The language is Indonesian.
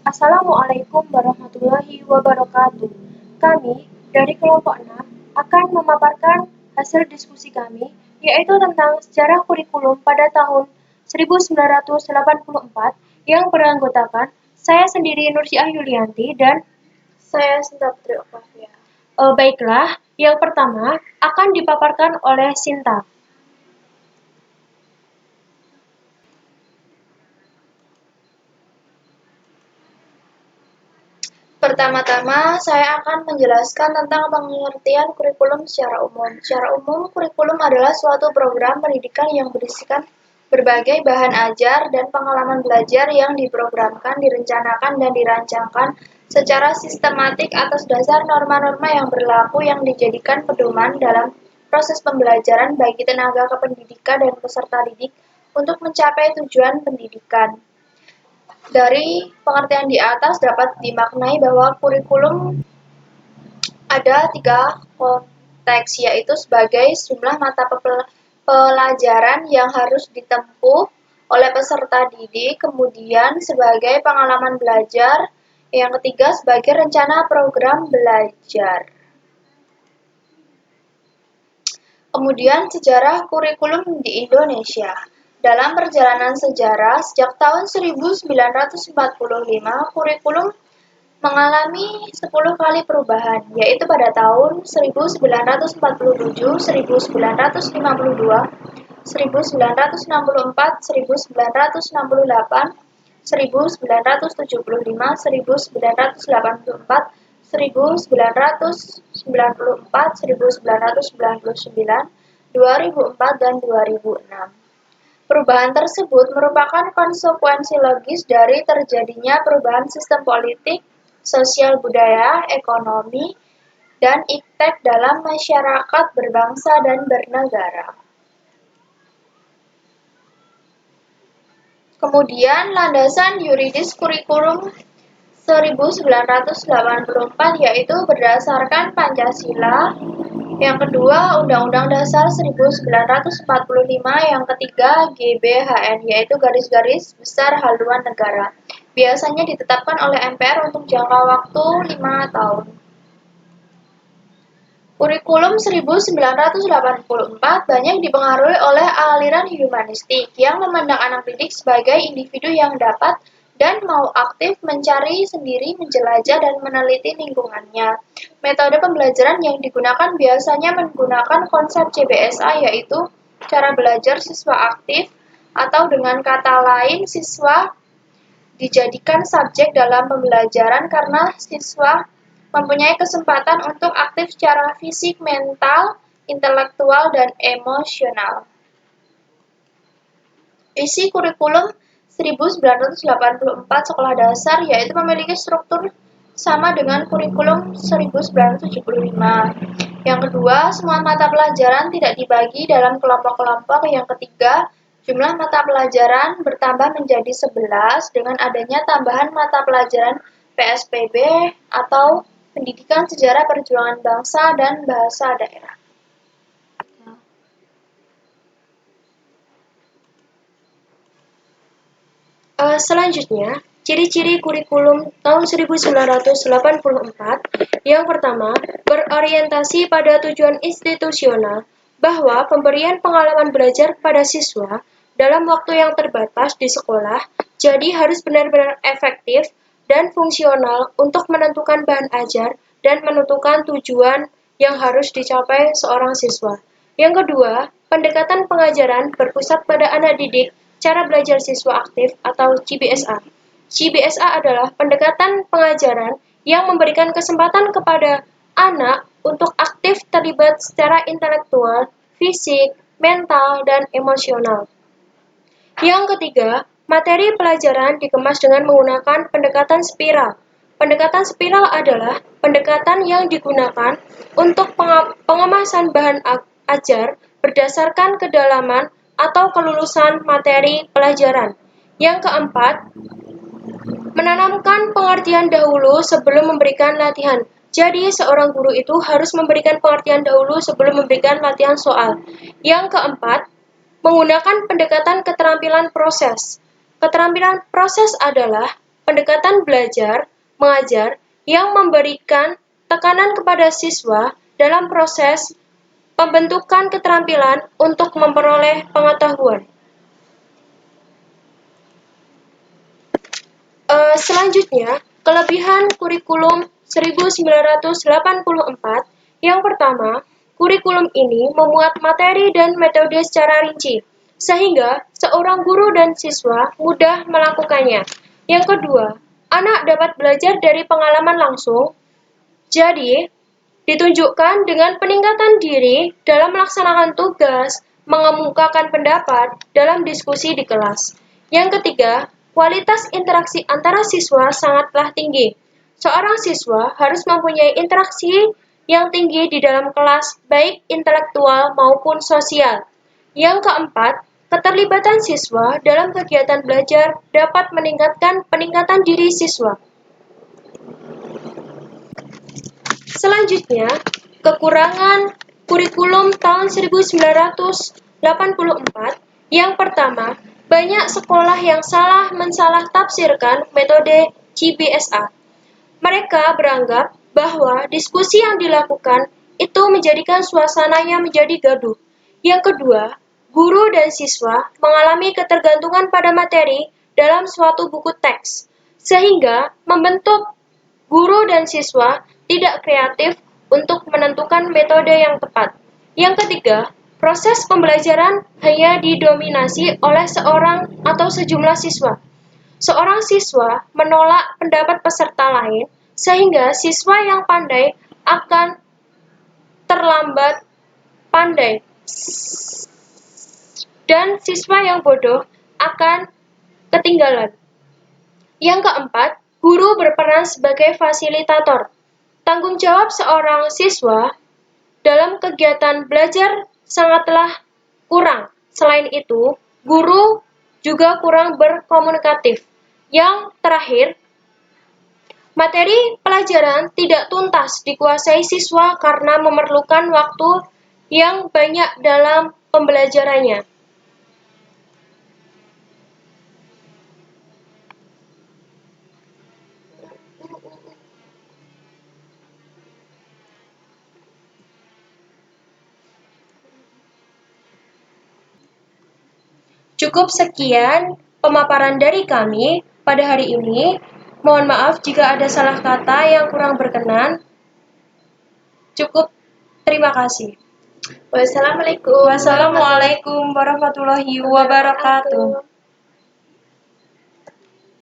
Assalamualaikum warahmatullahi wabarakatuh. Kami dari kelompok 6 akan memaparkan hasil diskusi kami, yaitu tentang sejarah kurikulum pada tahun 1984 yang beranggotakan saya sendiri Nursiah Yulianti dan Saya Sinta Putri Octavia. baiklah, yang pertama akan dipaparkan oleh Sinta. Pertama-tama, saya akan menjelaskan tentang pengertian kurikulum secara umum. Secara umum, kurikulum adalah suatu program pendidikan yang berisikan berbagai bahan ajar dan pengalaman belajar yang diprogramkan, direncanakan, dan dirancangkan secara sistematik atas dasar norma-norma yang berlaku yang dijadikan pedoman dalam proses pembelajaran bagi tenaga kependidikan dan peserta didik untuk mencapai tujuan pendidikan. Dari pengertian di atas dapat dimaknai bahwa kurikulum ada tiga konteks, yaitu sebagai jumlah mata pelajaran yang harus ditempuh oleh peserta didik, kemudian sebagai pengalaman belajar, yang ketiga sebagai rencana program belajar. Kemudian sejarah kurikulum di Indonesia. Dalam perjalanan sejarah, sejak tahun 1945, kurikulum mengalami 10 kali perubahan, yaitu pada tahun 1947, 1952, 1964, 1968, 1975, 1984, 1994, 1999, 2004, dan 2006. Perubahan tersebut merupakan konsekuensi logis dari terjadinya perubahan sistem politik, sosial budaya, ekonomi, dan iptek dalam masyarakat berbangsa dan bernegara. Kemudian landasan yuridis kurikulum 1984 yaitu berdasarkan Pancasila, yang kedua Undang-Undang Dasar 1945, yang ketiga GBHN yaitu garis-garis besar haluan negara. Biasanya ditetapkan oleh MPR untuk jangka waktu 5 tahun. Kurikulum 1984 banyak dipengaruhi oleh aliran humanistik yang memandang anak didik sebagai individu yang dapat dan mau aktif mencari sendiri, menjelajah, dan meneliti lingkungannya. Metode pembelajaran yang digunakan biasanya menggunakan konsep CBSA, yaitu cara belajar siswa aktif, atau dengan kata lain, siswa dijadikan subjek dalam pembelajaran karena siswa mempunyai kesempatan untuk aktif secara fisik, mental, intelektual, dan emosional. Isi kurikulum 1984 sekolah dasar yaitu memiliki struktur sama dengan kurikulum 1975. Yang kedua, semua mata pelajaran tidak dibagi dalam kelompok-kelompok. Yang ketiga, jumlah mata pelajaran bertambah menjadi 11 dengan adanya tambahan mata pelajaran PSPB atau Pendidikan Sejarah Perjuangan Bangsa dan Bahasa Daerah. Selanjutnya, ciri-ciri kurikulum tahun 1984. Yang pertama, berorientasi pada tujuan institusional, bahwa pemberian pengalaman belajar kepada siswa dalam waktu yang terbatas di sekolah, jadi harus benar-benar efektif dan fungsional untuk menentukan bahan ajar dan menentukan tujuan yang harus dicapai seorang siswa. Yang kedua, pendekatan pengajaran berpusat pada anak didik, cara belajar siswa aktif atau CBSA. CBSA adalah pendekatan pengajaran yang memberikan kesempatan kepada anak untuk aktif terlibat secara intelektual, fisik, mental, dan emosional. Yang ketiga, materi pelajaran dikemas dengan menggunakan pendekatan spiral. Pendekatan spiral adalah pendekatan yang digunakan untuk pengemasan bahan ajar berdasarkan kedalaman atau kelulusan materi pelajaran. Yang keempat, menanamkan pengertian dahulu sebelum memberikan latihan. Jadi, seorang guru itu harus memberikan pengertian dahulu sebelum memberikan latihan soal. Yang keempat, menggunakan pendekatan keterampilan proses. Keterampilan proses adalah pendekatan belajar, mengajar yang memberikan tekanan kepada siswa dalam proses pembentukan keterampilan untuk memperoleh pengetahuan. Selanjutnya, kelebihan kurikulum 1984. Yang pertama, kurikulum ini memuat materi dan metode secara rinci, sehingga seorang guru dan siswa mudah melakukannya. Yang kedua, anak dapat belajar dari pengalaman langsung, jadi ditunjukkan dengan peningkatan diri dalam melaksanakan tugas, mengemukakan pendapat dalam diskusi di kelas. Yang ketiga, kualitas interaksi antara siswa sangatlah tinggi. Seorang siswa harus mempunyai interaksi yang tinggi di dalam kelas, baik intelektual maupun sosial. Yang keempat, keterlibatan siswa dalam kegiatan belajar dapat meningkatkan peningkatan diri siswa. Selanjutnya, kekurangan kurikulum tahun 1984. Yang pertama, banyak sekolah yang mensalah tafsirkan metode CBSA. Mereka beranggap bahwa diskusi yang dilakukan itu menjadikan suasananya menjadi gaduh. Yang kedua, guru dan siswa mengalami ketergantungan pada materi dalam suatu buku teks, sehingga membentuk guru dan siswa tidak kreatif untuk menentukan metode yang tepat. Yang ketiga, proses pembelajaran hanya didominasi oleh seorang atau sejumlah siswa. Seorang siswa menolak pendapat peserta lain, sehingga siswa yang pandai akan terlambat pandai, dan siswa yang bodoh akan ketinggalan. Yang keempat, guru berperan sebagai fasilitator. Tanggung jawab seorang siswa dalam kegiatan belajar sangatlah kurang. Selain itu, guru juga kurang berkomunikatif. Yang terakhir, materi pelajaran tidak tuntas dikuasai siswa karena memerlukan waktu yang banyak dalam pembelajarannya. Cukup sekian pemaparan dari kami pada hari ini. Mohon maaf jika ada salah kata yang kurang berkenan. Cukup, terima kasih. Wassalamualaikum Wassalamualaikum warahmatullahi wabarakatuh.